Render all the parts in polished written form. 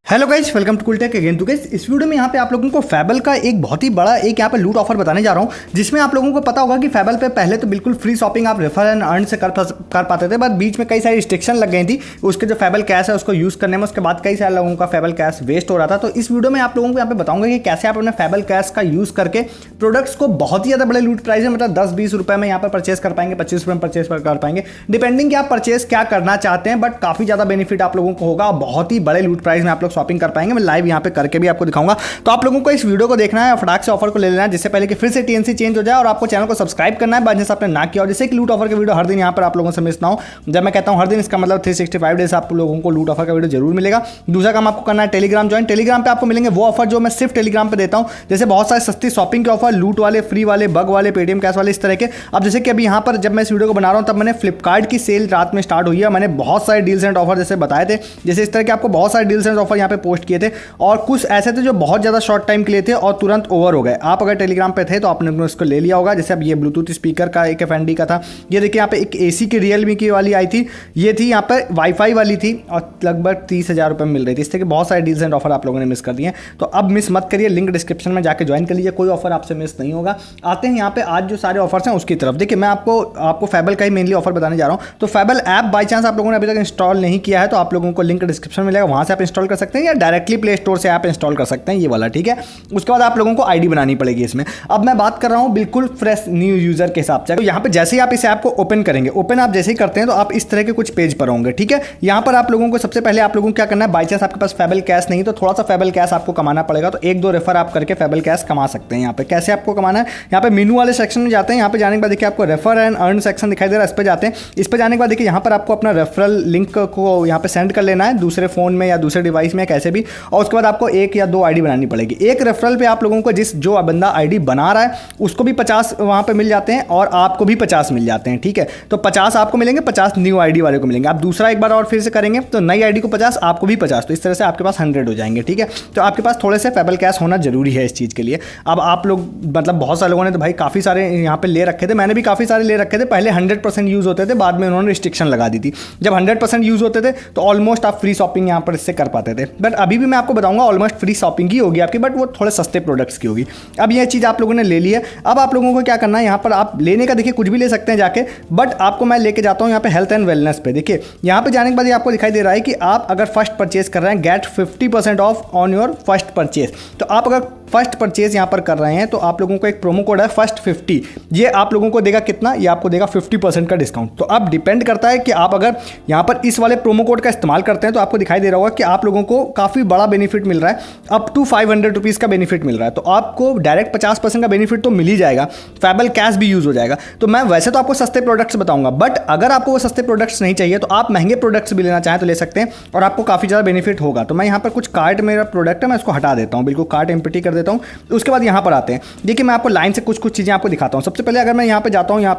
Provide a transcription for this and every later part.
Hello guys, welcome to Cool Tech again. तो guys, इस video में यहाँ पे आप लोगों को फैबल का एक बहुत ही बड़ा एक यहाँ पे लूट ऑफर बताने जा रहा हूँ, जिसमें आप लोगों को पता होगा कि फैबल पे पहले तो बिल्कुल फ्री शॉपिंग आप रेफर एंड अर्न से कर पाते थे, बट बीच में कई सारी रिस्ट्रिक्शन लग गई थी उसके जो फैबल कैश है उसको यूज़ करने में। उसके बाद कई सारे लोगों का फैबल कैश वेस्ट हो रहा था। तो इस वीडियो में आप लोगों को यहाँ पे बताऊंगा कि कैसे आप अपने फैबल कैश का यूज़ करके प्रोडक्ट्स को बहुत ही ज़्यादा बड़े लूट प्राइस में, मतलब 10-20 रुपये में यहाँ पर परचेस कर पाएंगे, 25 रुपये में परचेस कर पाएंगे, डिपेंडिंग कि आप परचेस क्या करना चाहते हैं। बट काफ़ी ज़्यादा बेनिफिट आप लोगों को होगा, बहुत ही बड़े लूट प्राइस में आप लोग शॉपिंग कर पाएंगे। मैं लाइव यहाँ पे करके भी आपको दिखाऊंगा। तो आप लोगों को इस वीडियो को देखना है और फटाक से ऑफर को ले लेना है, जिससे पहले कि फिर से टीएनसी चेंज हो जाए। और आपको चैनल को सब्सक्राइब करना है बाद जैसे आपने ना किया, और जैसे कि लूट ऑफर के वीडियो हर दिन यहाँ पर आप लोगों से मिस ना हो। जब मैं कहता हूँ हर दिन, इसका मतलब 365 डेज आप लोगों को लूट ऑफर का वीडियो जरूर मिलेगा। दूसरा काम आपको करना है टेलीग्राम ज्वाइन। टेलीग्राम पे आपको मिलेंगे वो ऑफर जो मैं सिर्फ टेलीग्राम पे देता हूँ, जैसे बहुत सारे सस्ती शॉपिंग के ऑफर, लूट वाले, फ्री वाले, बग वाले, पेटीएम कैश वाले, इस तरह के। अब जैसे कि अभी यहाँ पर जब मैं इस वीडियो को बना रहा हूँ तब मैंने फ्लिपकार्ट की सेल रात में स्टार्ट हुई है। मैंने बहुत सारे डील्स एंड ऑफर जैसे बताए थे, जैसे इस तरह के आपको बहुत सारे डील्स एंड ऑफर यहाँ पे पोस्ट किए थे, और कुछ ऐसे थे जो बहुत ज़्यादा शॉर्ट टाइम के लिए थे और तुरंत ओवर हो गए। आप अगर टेलीग्राम पे थे तो आपने इसको ले लिया होगा। जैसे अब ये ब्लूटूथ स्पीकर का एक एफएनडी का था, ये देखिए यहाँ पे एक एसी की रियलमी की वाली आई थी, ये थी यहाँ पे वाईफाई वाली थी और लगभग 30,000 रुपये मिल रही थी। इस तरह के बहुत सारे डील्स एंड ऑफर आप लोगों ने मिस कर दिए। तो अब मिस मत करिए, लिंक डिस्क्रिप्शन में जाकर ज्वाइन कर लीजिए, कोई ऑफर आपसे मिस नहीं होगा। आते हैं यहाँ पे आज जो सारे ऑफर्स हैं उसकी तरफ। देखिए मैं आपको फैबल का ही मेनली ऑफर बताने जा रहा हूँ। तो फैबल ऐप बाई चांस आप लोगों ने अभी तक इंस्टॉल नहीं किया है तो आप लोगों को लिंक डिस्क्रिप्शन में मिलेगा, वहाँ से आप इंस्टॉल कर सकते हैं, या डायरेक्टली प्ले स्टोर से आप इंस्टॉल कर सकते हैं, ये वाला, ठीक है। उसके बाद आप लोगों को आईडी बनानी पड़ेगी इसमें। अब मैं बात कर रहा हूं बिल्कुल फ्रेश न्यू यूजर के हिसाब से। तो यहां पे जैसे ही आप इस ऐप को ओपन करेंगे, ओपन आप जैसे ही करते हैं तो आप इस तरह के कुछ पेज पर होंगे, ठीक है। यहां पर आप लोगों को सबसे पहले आप लोगों को क्या करना है, बाई चांस आपके पास फैबल कैश नहीं तो थोड़ा सा फैबल कैश आपको कमाना पड़ेगा, तो 1-2 रेफर आप करके फैबल कैश कमा सकते हैं। यहाँ पे कैसे आपको कमाना है, यहाँ पे मेनू वाले सेक्शन में जाते हैं। यहाँ पे जाने के बाद देखिए आपको रेफर एंड अर्न सेक्शन दिखाई दे रहा है, इस पर जाते हैं। इस पर जाने के बाद देखिए यहाँ पर आपको अपना रेफरल लिंक को यहाँ पे सेंड कर लेना है, दूसरे फोन में या दूसरे डिवाइस में, कैसे भी। और उसके बाद आपको 1 या 2 आईडी बनानी पड़ेगी। एक रेफरल पे आप लोगों को जो बंदा आईडी बना रहा है उसको भी 50 वहां पे मिल जाते हैं और आपको भी 50 मिल जाते हैं, ठीक है। तो 50 आपको मिलेंगे, 50 न्यू आईडी वाले को मिलेंगे। आप दूसरा एक बार और फिर से करेंगे तो नई आईडी को 50, आपको भी 50, तो इस तरह से आपके पास 100 हो जाएंगे, ठीक है। तो आपके पास थोड़े से फैबल कैश होना जरूरी है इस चीज़ के लिए। अब आप लोग मतलब बहुत सारे लोगों ने तो भाई काफ़ी सारे यहाँ पे ले रखे थे, मैंने भी काफ़ी सारे ले रखे थे। पहले 100% यूज़ होते थे, बाद में उन्होंने रिस्ट्रिक्शन लगा दी थी। जब 100% यूज़ होते थे तो ऑलमोस्ट आप फ्री शॉपिंग यहाँ पर इससे कर पाते थे, बट अभी भी मैं आपको बताऊंगा ऑलमोस्ट फ्री शॉपिंग ही होगी आपकी, बट वो थोड़े सस्ते प्रोडक्ट्स की होगी। अब यह चीज़ आप लोगों ने ले ली है। अब आप लोगों को क्या करना है, यहाँ पर आप लेने का देखिए कुछ भी ले सकते हैं जाके, बट आपको मैं लेके जाता हूँ यहाँ पे हेल्थ एंड वेलनेस पे। देखिए यहाँ पे जाने के बाद आपको दिखाई दे रहा है कि आप अगर फर्स्ट परचेज कर रहे हैं, get 50% off on your first purchase. तो आप अगर फर्स्ट परचेज यहाँ पर कर रहे हैं तो आप लोगों को एक प्रोमो कोड है फर्स्ट 50, ये आप लोगों को देगा कितना, ये आपको देगा 50% का डिस्काउंट। तो अब डिपेंड करता है कि आप अगर यहाँ पर इस वाले प्रोमो कोड का इस्तेमाल करते हैं तो आपको दिखाई दे रहा होगा कि आप लोगों को काफ़ी बड़ा बेनिफिट मिल रहा है, अप टू 500 रुपीज़ का बेनिफिट मिल रहा है। तो आपको डायरेक्ट 50% का बेनिफिट तो मिल ही जाएगा, फैबल कैश भी यूज़ हो जाएगा। तो मैं वैसे तो आपको सस्ते प्रोडक्ट्स बताऊंगा, बट अगर आपको वो सस्ते प्रोडक्ट्स नहीं चाहिए तो आप महंगे प्रोडक्ट्स भी लेना चाहें तो ले सकते हैं और आपको काफ़ी ज़्यादा बेनिफिट होगा। तो मैं यहाँ पर कुछ कार्ट, मेरा प्रोडक्ट है मैं उसको हटा देता हूँ, बिल्कुल कार्ट एम्प्टी कर देता हूँ। उसके बाद यहाँ पर आते हैं। देखिए मैं आपको लाइन से कुछ चीज़ें आपको दिखाता हूँ। सबसे पहले अगर मैं यहाँ पे जाता हूँ, यहाँ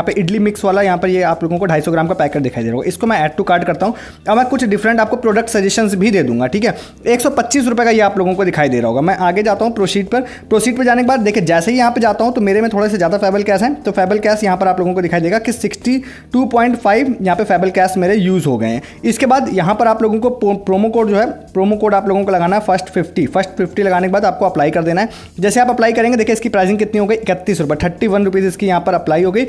पे इडली मिक्स वाला, यहाँ पर ये आप लोगों को 250 ग्राम का पैकेट दिखाई दे रहा होगा, इसको मैं ऐड टू कार्ट करता हूँ। अब मैं कुछ डिफरेंट आपको प्रोडक्ट सजेशंस भी दे दूंगा, ठीक है। 125 रुपये का ये आप लोगों को दिखाई दे रहा होगा। मैं आगे जाता हूँ प्रोसीड पर जाने के बाद देखिए जैसे ही यहाँ पे जाता हूँ तो मेरे में थोड़े से ज़्यादा फैबल कैश है, तो फैबल कैश यहाँ पर आप लोगों को दिखाई देगा कि 62.5 यहाँ पे फैबल कैश मेरे यूज़ हो गए हैं। इसके बाद यहाँ पर आप लोगों को प्रोमो कोड जो है, प्रोमो कोड आप लोगों को लगाना है फर्स्ट 50 लगाने के बाद आपको अप्लाई कर देना है। जैसे आप अप्लाई करेंगे देखिए इसकी प्राइसिंग कितनी हो गई, 31 रुपये, 31 रुपीज़ इसकी यहाँ पर अप्लाई हो गई।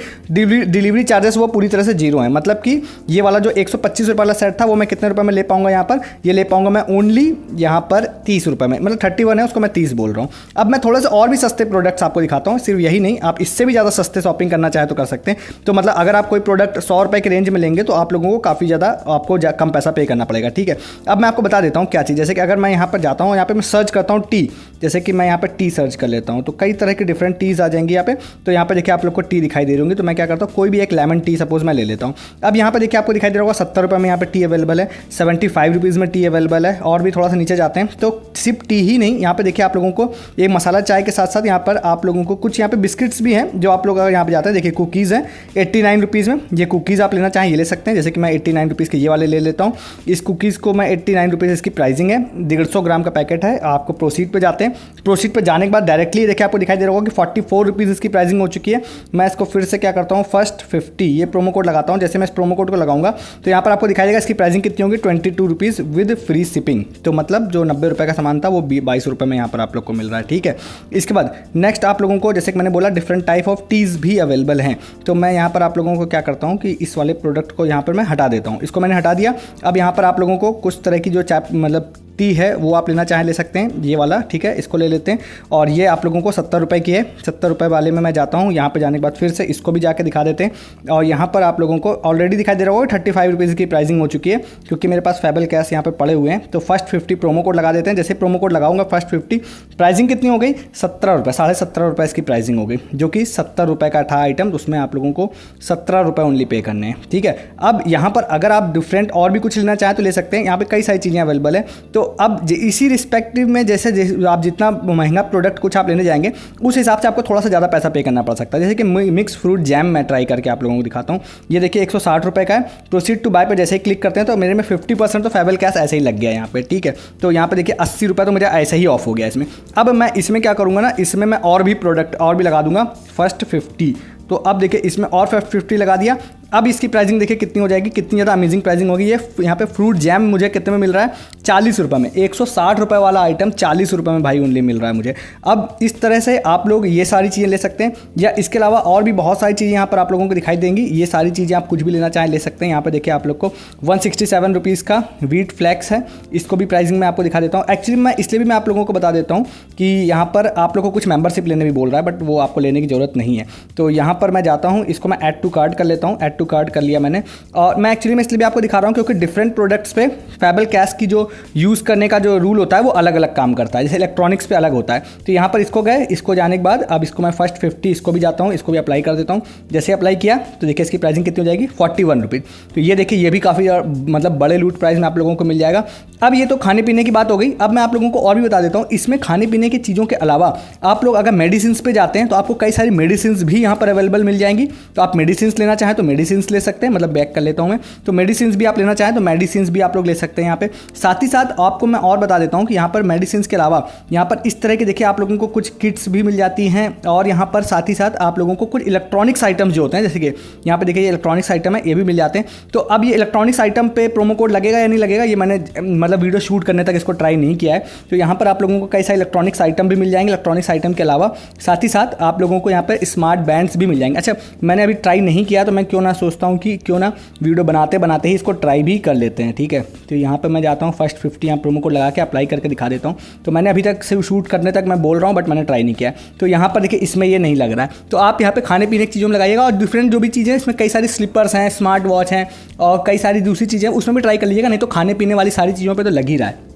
डिलीवरी चार्जेस वो पूरी तरह से जीरो है, मतलब कि ये वाला जो 125 रुपये वाला सेट था वो मैं कितने रुपये में ले पाऊंगा, यहाँ पर ये ले पाऊंगा मैं ओनली यहाँ पर 30 रुपये में, मतलब 31 है उसको मैं 30 बोल रहा हूँ। अब मैं थोड़े से और भी सस्ते प्रोडक्ट्स आपको दिखाता हूँ, सिर्फ यही नहीं, आप इससे भी ज़्यादा सस्ते शॉपिंग करना चाहे तो कर सकते हैं। तो मतलब अगर आप कोई प्रोडक्ट 100 रुपये के रेंज में लेंगे तो आप लोगों को काफ़ी ज़्यादा आपको कम पैसा पे करना पड़ेगा, ठीक है। अब मैं आपको बता देता हूँ क्या चीज़, जैसे कि अगर मैं यहाँ पर जाता हूँ, यहाँ पर मैं सर्च करता हूँ टी, जैसे कि मैं यहाँ पर टी सर्च कर लेता हूँ तो कई तरह की डिफरेंट टीज आ जाएंगी यहाँ पे। तो यहाँ पे देखिए आप लोग को टी दिखाई दे रही होंगी, तो मैं क्या करता हूँ कोई भी एक लेमन टी सपोज मैं ले लेता हूँ। अब यहाँ पे देखिए आपको दिखाई दे रहा होगा 70 रुपये में यहाँ पे टी अवेलेबल है, 75 रुपीज़ में टी अवेलेबल है, और भी थोड़ा सा नीचे जाते हैं तो सिर्फ टी ही नहीं, यहाँ पे देखिए आप लोगों को एक मसाला चाय के साथ साथ यहाँ पर आप लोगों को कुछ यहाँ पे बिस्किट्स भी हैं जो आप लोग अगर यहाँ पे जाते हैं। देखिए कुकीज़ हैं 89 रुपीज़ में, ये कुकीज़ आप लेना चाहें ये ले सकते हैं। जैसे कि मैं 89 रुपीज़ के ये वाले ले लेता हूँ, इस कुकीज़ को मैं 89 रुपीज़ इसकी प्राइसिंग है, 150 ग्राम का पैकेट है। आपको प्रोसीड पे जाते हैं, प्रोसीड पर जाने के बाद डायरेक्टली देखिए आपको दिखाई दे रहा होगा कि 44 रुपीज़ इसकी प्राइसिंग हो चुकी है। मैं इसको फिर से क्या करता हूँ, फर्स्ट 50 ये प्रोमो कोड लगाता हूँ। जैसे मैं इस प्रोमो कोड को लगाऊंगा तो यहाँ पर आपको दिखाई देगा इसकी प्राइसिंग कितनी होगी, 22 रुपीज़ विद फ्री शिपिंग। तो मतलब जो 90 रुपये का सामान था वो 22 रुपये में यहाँ पर आप लोग को मिल रहा है, ठीक है। इसके बाद नेक्स्ट आप लोगों को, जैसे कि मैंने बोला, डिफरेंट टाइप ऑफ टीज़ भी अवेलेबल हैं। तो मैं यहाँ पर आप लोगों को क्या करता हूँ कि इस वाले प्रोडक्ट को यहाँ पर मैं हटा देता हूँ। इसको मैंने हटा दिया। अब यहाँ पर आप लोगों को कुछ तरह की जो मतलब टी है वो आप लेना चाहें ले सकते हैं, ये वाला, ठीक है। इसको ले लेते हैं और ये आप लोगों को 70 रुपये की है। 70 रुपये वाले में मैं जाता हूँ। यहाँ पे जाने के बाद फिर से इसको भी जाके दिखा देते हैं और यहाँ पर आप लोगों को ऑलरेडी दिखाई दे रहा होगा 35 रुपीज़ की प्राइसिंग हो चुकी है, क्योंकि मेरे पास फेबल कैश यहाँ पे पड़े हुए हैं। तो फर्स्ट 50 प्रोमो कोड लगा देते हैं। जैसे प्रोमो कोड लगाऊंगा फर्स्ट 50, प्राइसिंग कितनी हो गई, 17 रुपये, 17.5 रुपये इसकी प्राइसिंग हो गई, जो कि 70 रुपये का था आइटम। तो उसमें आप लोगों को 17 रुपये ओनली पे करने हैं, ठीक है। अब यहाँ पर अगर आप डिफरेंट और भी कुछ लेना चाहें तो ले सकते हैं। यहाँ पे कई सारी चीज़ें अवेलेबल है। तो अब इसी रिस्पेक्टिव में जैसे आप जितना महंगा प्रोडक्ट कुछ आप लेने जाएंगे उस हिसाब से आपको थोड़ा सा ज़्यादा पैसा पे करना पड़ सकता है। जैसे कि मिक्स फ्रूट जैम मैं ट्राई करके आप लोगों को दिखाता हूँ। ये देखिए 160 रुपये का है। प्रोसीड टू बाय पर जैसे ही क्लिक करते हैं तो मेरे में 50% तो फेबल कैश ऐसे ही लग गया यहाँ पे, ठीक है। तो यहाँ पे देखिए 80 रुपये तो मेरा ऐसे ही ऑफ हो गया इसमें। अब मैं इसमें क्या करूँगा ना, इसमें मैं और भी प्रोडक्ट और भी लगा दूंगा फर्स्ट 50। तो अब देखिए इसमें और 50 लगा दिया। अब इसकी प्राइसिंग देखिए कितनी हो जाएगी, कितनी ज़्यादा अमेजिंग प्राइसिंग होगी। ये यहाँ पे फ्रूट जैम मुझे कितने में मिल रहा है, 40 रुपये में। 160 रुपये वाला आइटम 40 रुपये में भाई ओनली मिल रहा है मुझे। अब इस तरह से आप लोग ये सारी चीज़ें ले सकते हैं, या इसके अलावा और भी बहुत सारी चीज़ें यहाँ पर आप लोगों को दिखाई देंगी। ये सारी चीज़ें आप कुछ भी लेना चाहें ले सकते हैं। यहाँ पर देखिए आप लोग को 167 रुपीज़ का व्हीट फ्लैक्स है, इसको भी प्राइसिंग मैं आपको दिखा देता हूँ। एक्चुअली मैं इसलिए भी मैं आप लोगों को बता देता हूँ कि यहाँ पर आप लोग को कुछ मेंबरशिप लेने भी बोल रहा है, बट वो आपको लेने की ज़रूरत नहीं है। तो यहाँ पर मैं जाता हूँ, इसको मैं ऐड टू कार्ट कर लेता हूँ। ऐड टू कार्ट कर लिया मैंने। और मैं एक्चुअली में इसलिए भी आपको दिखा रहा हूँ क्योंकि डिफरेंट प्रोडक्ट्स पे फेबल कैश की जो यूज़ करने का जो रूल होता है वो अलग अलग काम करता है। जैसे इलेक्ट्रॉनिक्स पे अलग होता है। तो यहाँ पर इसको गए, इसको जाने के बाद अब इसको मैं फर्स्ट 50 इसको भी जाता हूँ, इसको भी अप्लाई कर देता हूँ। जैसे अप्लाई किया तो देखिए इसकी प्राइसिंग कितनी हो जाएगी, 41 रुपीज़। तो ये देखिए ये भी काफ़ी मतलब बड़े लूट प्राइस में आप लोगों को मिल जाएगा। अब ये तो खाने पीने की बात हो गई। अब मैं आप लोगों को और भी बता देता हूँ, इसमें खाने पीने की चीज़ों के अलावा आप लोग अगर मेडिसिन पे जाते हैं तो आपको कई सारी मेडिसिन भी यहाँ पर अवेलेबल मिल जाएंगी। तो आप मेडिसिन लेना चाहें तो मेडिसिन ले सकते हैं, मतलब बैक कर लेता हूँ मैं। तो मेडिसिन भी आप लेना चाहें तो मेडिसिन भी आप लोग ले सकते हैं यहाँ पे। साथ ही साथ आपको मैं और बता देता हूँ कि यहाँ पर मेडिसिन के अलावा यहाँ पर इस तरह के देखिए आप लोगों को कुछ किट्स भी मिल जाती हैं। और यहाँ पर साथ ही साथ आप लोगों को कुछ इलेक्ट्रॉनिक्स आइटम्स जो होते हैं, जैसे कि यहाँ पे देखिए ये इलेक्ट्रॉनिक्स आइटम है, ये भी मिल जाते हैं। तो अब ये इलेक्ट्रॉनिक्स आइटम पे प्रोमो कोड लगेगा या नहीं लगेगा ये मैंने मतलब वीडियो शूट करने तक इसको ट्राई नहीं किया है। तो यहाँ पर आप लोगों को कई सारे इलेक्ट्रॉनिक्स आइटम भी मिल जाएंगे। इलेक्ट्रॉनिक्स आइटम के अलावा साथ ही साथ आप लोगों को यहाँ पर स्मार्ट बैंड्स भी मिल जाएंगे। अच्छा, मैंने अभी ट्राई नहीं किया तो मैं क्यों ना सोचता हूँ कि क्यों ना वीडियो बनाते बनाते ही इसको ट्राई भी कर लेते हैं, ठीक है। तो यहाँ पे मैं जाता हूँ फर्स्ट 50 यहाँ प्रोमो कोड लगा के अप्लाई करके दिखा देता हूँ। तो मैंने अभी तक सिर्फ शूट करने तक मैं बोल रहा हूँ, बट मैंने ट्राई नहीं किया। तो यहाँ पर देखिए इसमें ये नहीं लग रहा है। तो आप यहाँ पे खाने पीने की चीज़ों में लगाइएगा। और डिफरेंट जो भी चीज़ें इसमें कई सारी स्लीपर्स हैं, स्मार्ट वॉच हैं और कई सारी दूसरी चीज़ें उसमें भी ट्राई कर लीजिएगा। नहीं तो खाने पीने वाली सारी चीज़ों पर तो लग ही रहा है।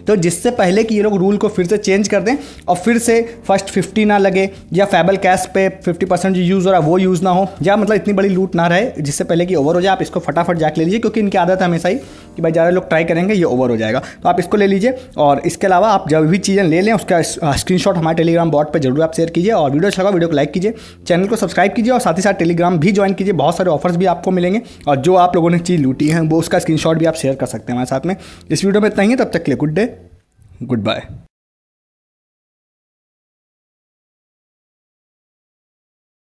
तो जिससे पहले कि ये लोग रूल को फिर से चेंज कर दें और फिर से फर्स्ट 50 ना लगे, या फेबल कैश पे 50% जो यूज़ हो रहा है वो यूज़ ना हो, या मतलब इतनी बड़ी लूट ना रहे जिससे पहले कि ओवर हो जाए, आप इसको फटाफट जाके ले लीजिए। क्योंकि इनकी आदत है हमेशा ही कि भाई ज़्यादा लोग ट्राई करेंगे ये ओवर हो जाएगा। तो आप इसको ले लीजिए। और इसके अलावा आप जब भी चीज़ें ले लें उसका स्क्रीनशॉट हमारे टेलीग्राम बॉट पर जरूर आप शेयर कीजिए। और वीडियो अच्छा लगा वीडियो को लाइक कीजिए, चैनल को सब्सक्राइब कीजिए और साथ ही साथ टेलीग्राम भी ज्वाइन कीजिए। बहुत सारे ऑफर्स भी आपको मिलेंगे और जो आप लोगों ने चीज़ लूटी है वो उसका स्क्रीनशॉट भी आप शेयर कर सकते हैं हमारे साथ में। इस वीडियो में इतना ही है, तब तक के लिए गुड डे, गुड बाय।